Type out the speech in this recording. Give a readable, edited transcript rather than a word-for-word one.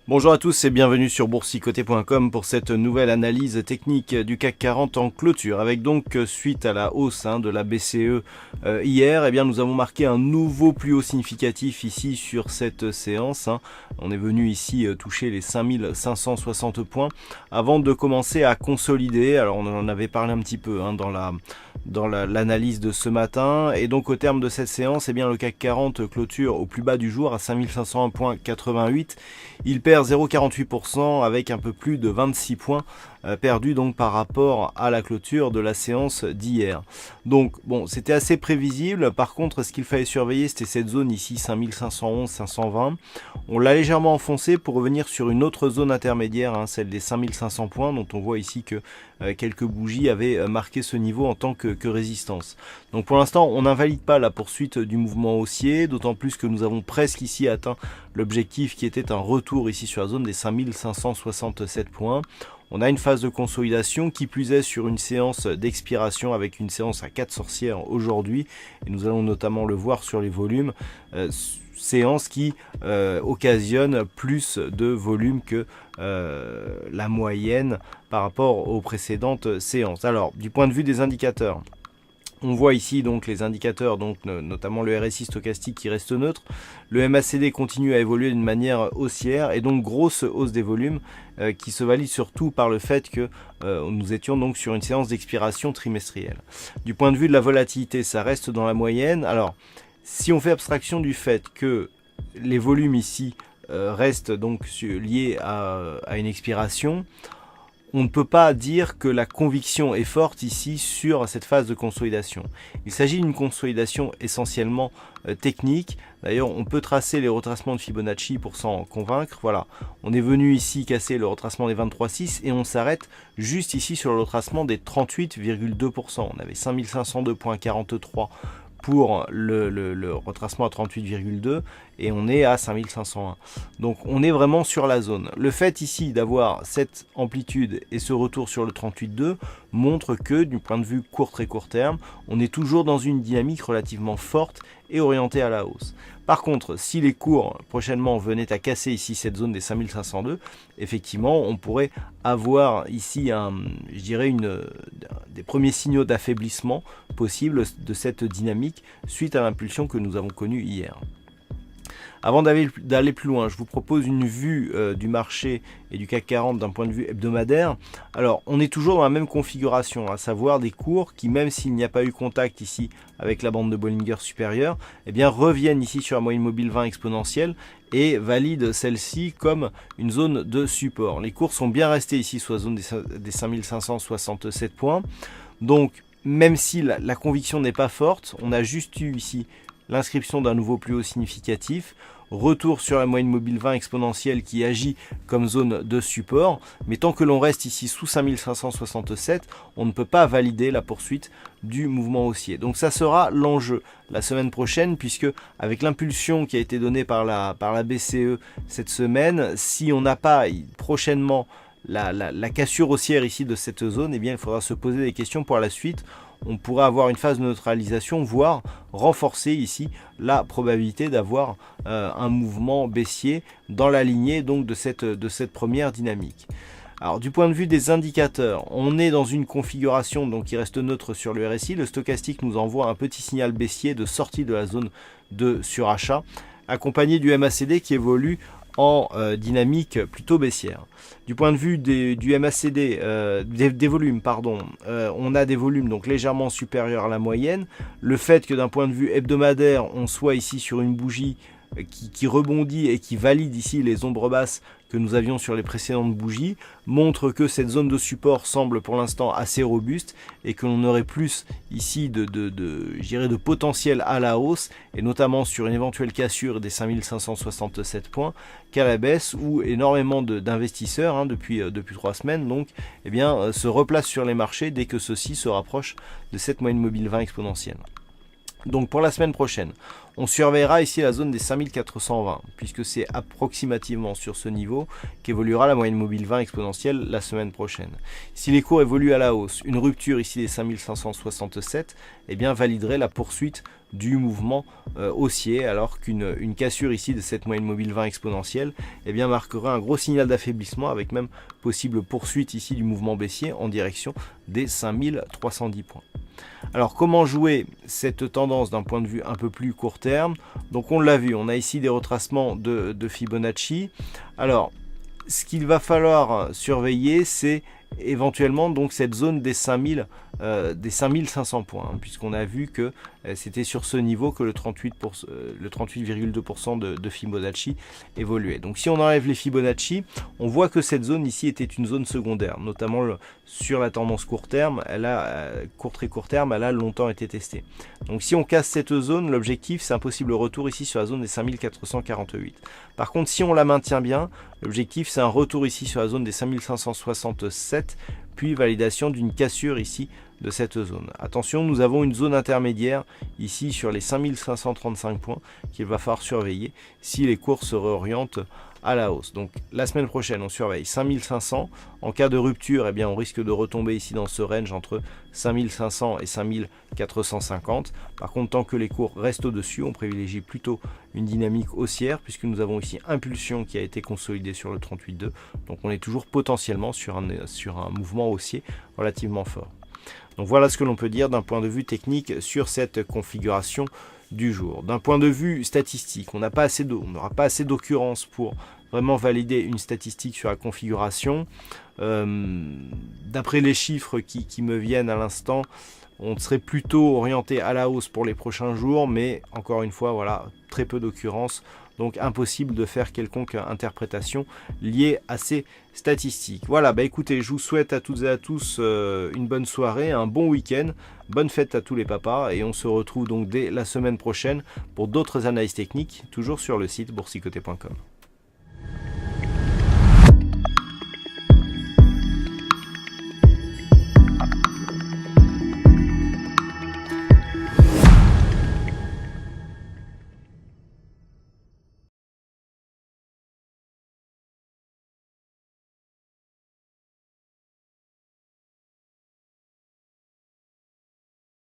Bonjour à tous et bienvenue sur boursicoté.com pour cette nouvelle analyse technique du CAC 40 en clôture. Avec donc suite à la hausse de la BCE hier, eh bien nous avons marqué un nouveau plus haut significatif ici sur cette séance. On est venu ici toucher les 5560 points avant de commencer à consolider. Alors on en avait parlé un petit peu dans l'analyse de ce matin. Et donc au terme de cette séance, eh bien le CAC 40 clôture au plus bas du jour à 5501,88. Il perd 0,48% avec un peu plus de 26 points perdus donc par rapport à la clôture de la séance d'hier. Donc bon, c'était assez prévisible. Par contre, ce qu'il fallait surveiller, c'était cette zone ici 5511-520. On l'a légèrement enfoncé pour revenir sur une autre zone intermédiaire, celle des 5500 points, dont on voit ici que quelques bougies avaient marqué ce niveau en tant que résistance. Donc pour l'instant, on n'invalide pas la poursuite du mouvement haussier, d'autant plus que nous avons presque ici atteint l'objectif qui était un retour ici sur la zone des 5567 points. On a une phase de consolidation qui plus est sur une séance d'expiration avec une séance à 4 sorcières aujourd'hui. Et nous allons notamment le voir sur les volumes. Séance qui occasionne plus de volume que la moyenne par rapport aux précédentes séances. Alors, du point de vue des indicateurs, on voit ici donc les indicateurs, donc notamment le RSI stochastique qui reste neutre. Le MACD continue à évoluer d'une manière haussière et donc grosse hausse des volumes qui se valide surtout par le fait que nous étions donc sur une séance d'expiration trimestrielle. Du point de vue de la volatilité, ça reste dans la moyenne. Alors, si on fait abstraction du fait que les volumes ici restent donc liés à une expiration, on ne peut pas dire que la conviction est forte ici sur cette phase de consolidation. Il s'agit d'une consolidation essentiellement technique. D'ailleurs, on peut tracer les retracements de Fibonacci pour s'en convaincre. Voilà, on est venu ici casser le retracement des 23,6 et on s'arrête juste ici sur le retracement des 38,2%. On avait 5502,43 pour le retracement à 38,2 et on est à 5501. Donc on est vraiment sur la zone. Le fait ici d'avoir cette amplitude et ce retour sur le 38,2 montre que du point de vue très court terme, on est toujours dans une dynamique relativement forte et orientée à la hausse. Par contre, si les cours prochainement venaient à casser ici cette zone des 5502, effectivement, on pourrait avoir ici des premiers signaux d'affaiblissement possibles de cette dynamique suite à l'impulsion que nous avons connue hier. Avant d'aller plus loin, je vous propose une vue du marché et du CAC 40 d'un point de vue hebdomadaire. Alors, on est toujours dans la même configuration, à savoir des cours qui, même s'il n'y a pas eu contact ici avec la bande de Bollinger supérieure, eh bien, reviennent ici sur la moyenne mobile 20 exponentielle et valident celle-ci comme une zone de support. Les cours sont bien restés ici sur la zone des 5567 points. Donc, même si la conviction n'est pas forte, on a juste eu ici l'inscription d'un nouveau plus haut significatif, retour sur la moyenne mobile 20 exponentielle qui agit comme zone de support, mais tant que l'on reste ici sous 5567, on ne peut pas valider la poursuite du mouvement haussier. Donc ça sera l'enjeu la semaine prochaine, puisque avec l'impulsion qui a été donnée par la BCE cette semaine, si on n'a pas prochainement la cassure haussière ici de cette zone, eh bien il faudra se poser des questions pour la suite. On pourrait avoir une phase de neutralisation, voire renforcer ici la probabilité d'avoir un mouvement baissier dans la lignée donc de cette première dynamique. Alors du point de vue des indicateurs, on est dans une configuration donc qui reste neutre sur le RSI. Le stochastique nous envoie un petit signal baissier de sortie de la zone de surachat, accompagné du MACD qui évolue en dynamique plutôt baissière. Du point de vue du MACD, des volumes, on a des volumes donc légèrement supérieurs à la moyenne. Le fait que d'un point de vue hebdomadaire, on soit ici sur une bougie qui rebondit et qui valide ici les ombres basses que nous avions sur les précédentes bougies, montre que cette zone de support semble pour l'instant assez robuste et que l'on aurait plus ici je dirais de potentiel à la hausse, et notamment sur une éventuelle cassure des 5567 points qu'à la baisse, où énormément d'investisseurs depuis 3 semaines donc, eh bien, se replacent sur les marchés dès que ceux-ci se rapprochent de cette moyenne mobile 20 exponentielle. Donc pour la semaine prochaine, on surveillera ici la zone des 5420, puisque c'est approximativement sur ce niveau qu'évoluera la moyenne mobile 20 exponentielle la semaine prochaine. Si les cours évoluent à la hausse, une rupture ici des 5567 eh bien, validerait la poursuite du mouvement haussier, alors qu'une cassure ici de cette moyenne mobile 20 exponentielle eh bien, marquerait un gros signal d'affaiblissement, avec même possible poursuite ici du mouvement baissier en direction des 5310 points. Alors comment jouer cette tendance d'un point de vue un peu plus court terme? Donc on l'a vu, on a ici des retracements de Fibonacci. Alors ce qu'il va falloir surveiller, c'est éventuellement donc cette zone des 5500 points, puisqu'on a vu que c'était sur ce niveau que le 38,2% de Fibonacci évoluait. Donc si on enlève les Fibonacci, on voit que cette zone ici était une zone secondaire, notamment sur la tendance court terme, très court terme, elle a longtemps été testée. Donc si on casse cette zone, l'objectif c'est un possible retour ici sur la zone des 5448. Par contre, si on la maintient bien, l'objectif c'est un retour ici sur la zone des 5567, puis validation d'une cassure ici de cette zone. Attention, nous avons une zone intermédiaire ici sur les 5535 points qu'il va falloir surveiller si les cours se réorientent à la hausse. Donc la semaine prochaine, on surveille 5500. En cas de rupture, eh bien, on risque de retomber ici dans ce range entre 5500 et 5450. Par contre, tant que les cours restent au-dessus, on privilégie plutôt une dynamique haussière, puisque nous avons ici impulsion qui a été consolidée sur le 38.2. Donc on est toujours potentiellement sur un mouvement haussier relativement fort. Donc voilà ce que l'on peut dire d'un point de vue technique sur cette configuration du jour. D'un point de vue statistique, on n'aura pas assez d'occurrences pour vraiment valider une statistique sur la configuration. D'après les chiffres qui me viennent à l'instant, on serait plutôt orienté à la hausse pour les prochains jours, mais encore une fois, voilà, très peu d'occurrences. Donc impossible de faire quelconque interprétation liée à ces statistiques. Voilà, bah écoutez, je vous souhaite à toutes et à tous une bonne soirée, un bon week-end, bonne fête à tous les papas, et on se retrouve donc dès la semaine prochaine pour d'autres analyses techniques, toujours sur le site boursicoté.com.